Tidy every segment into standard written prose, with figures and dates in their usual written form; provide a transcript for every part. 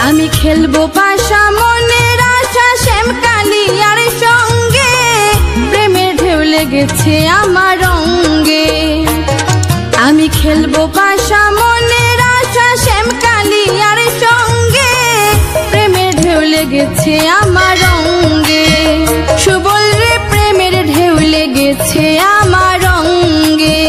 আমি খেলবো পাশা মনের আশা শ্যামকালিয়ার সঙ্গে, প্রেমের ঢেউ লেগেছে আমার অঙ্গে। আমি খেলবো পাশা মনের আশা শ্যামকালিয়ার সঙ্গে, প্রেমের ঢেউ লেগেছে আমার অঙ্গে। সুবল রে প্রেমের ঢেউ লেগেছে আমার অঙ্গে।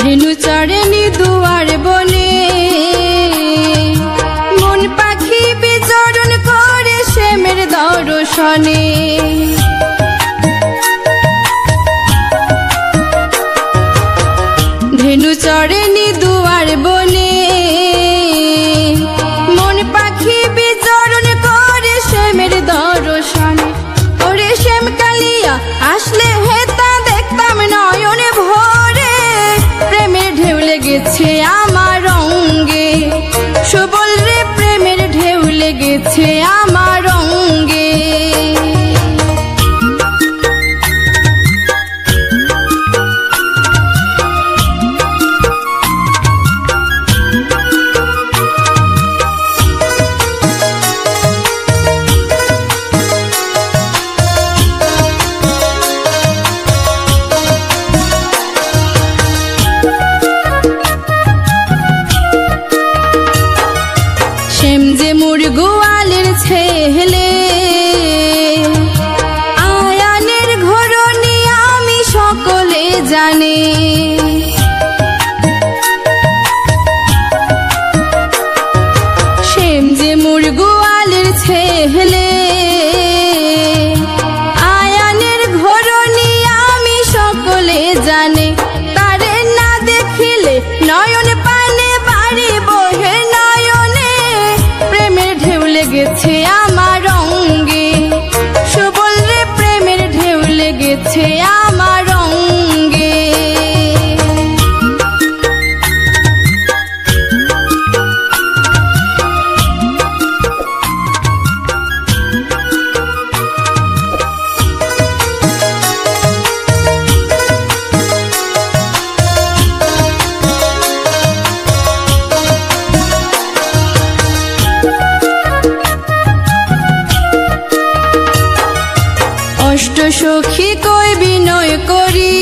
ধেনু চড়েনি দুয়ার বনে, মন পাখি বিচরণ করে শ্যামের দর্শনে। ধেনু চড়েনি দুয়ার বনে, মন পাখি বিচরণ করে শ্যামের দর্শনে। ওরে শ্যামকালিয়া আসলে হেতা দেখতাম নয়নে ভরে, প্রেমের ঢেউ লেগেছে আমার অঙ্গে। সুবল রে প্রেমের ঢেউ লেগেছে আমার অঙ্গে। শ্যাম যে মোর গোয়ালের ছেলে, আয়ানের ঘরণী আমি সকলে জানে। শ্যাম যে মোর গোয়ালের ছেলে, আয়ানের ঘরণী আমি সকলে জানে। তারে না দেখিলে নয়ন পানে বাড়ি বহে নয়নে, প্রেমের ঢেউ লেগেছে আমার অঙ্গে। সুবল রে প্রেমের ঢেউ লেগেছে আমার অঙ্গে। অষ্ট সখী কই বিনয় করি,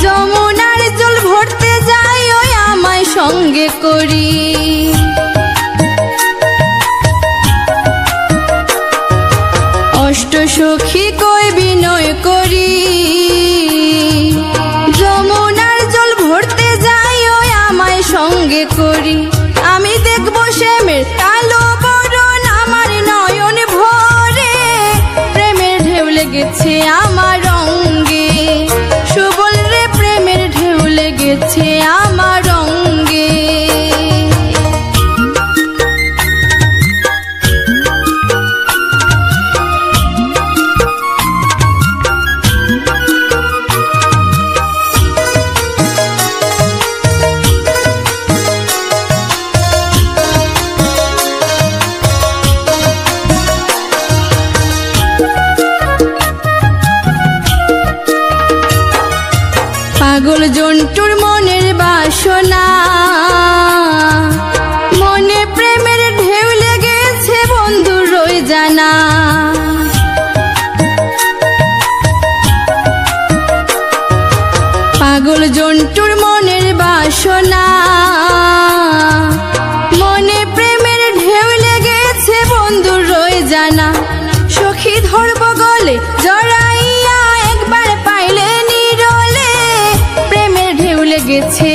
যমুনার জল ভরতে যাই ওই আমায় সঙ্গে করি। অষ্ট সখী কই বিনয় করি, যমুনার জল ভরতে যাই ওই আমায় সঙ্গে করি। আমি দেখবো শ্যামের কালো বরণ আমার নয়ন ভরে, প্রেমের ঢেউ লেগেছে আমার অঙ্গে। সুবল রে প্রেমের ঢেউ লেগেছে আমার অঙ্গে। পাগল জন্টুর মনের বাসনা, মনে প্রেমের ঢেউ লেগেছে বন্ধু রই জানা। পাগল জন্টুর মনের বাসনা, মনে প্রেমের ঢেউ লেগেছে বন্ধু রই জানা। সখী ধরব গলে জড়াইয়া একবার পাইলে নিরলে, প্রেমের ঢেউ লেগেছে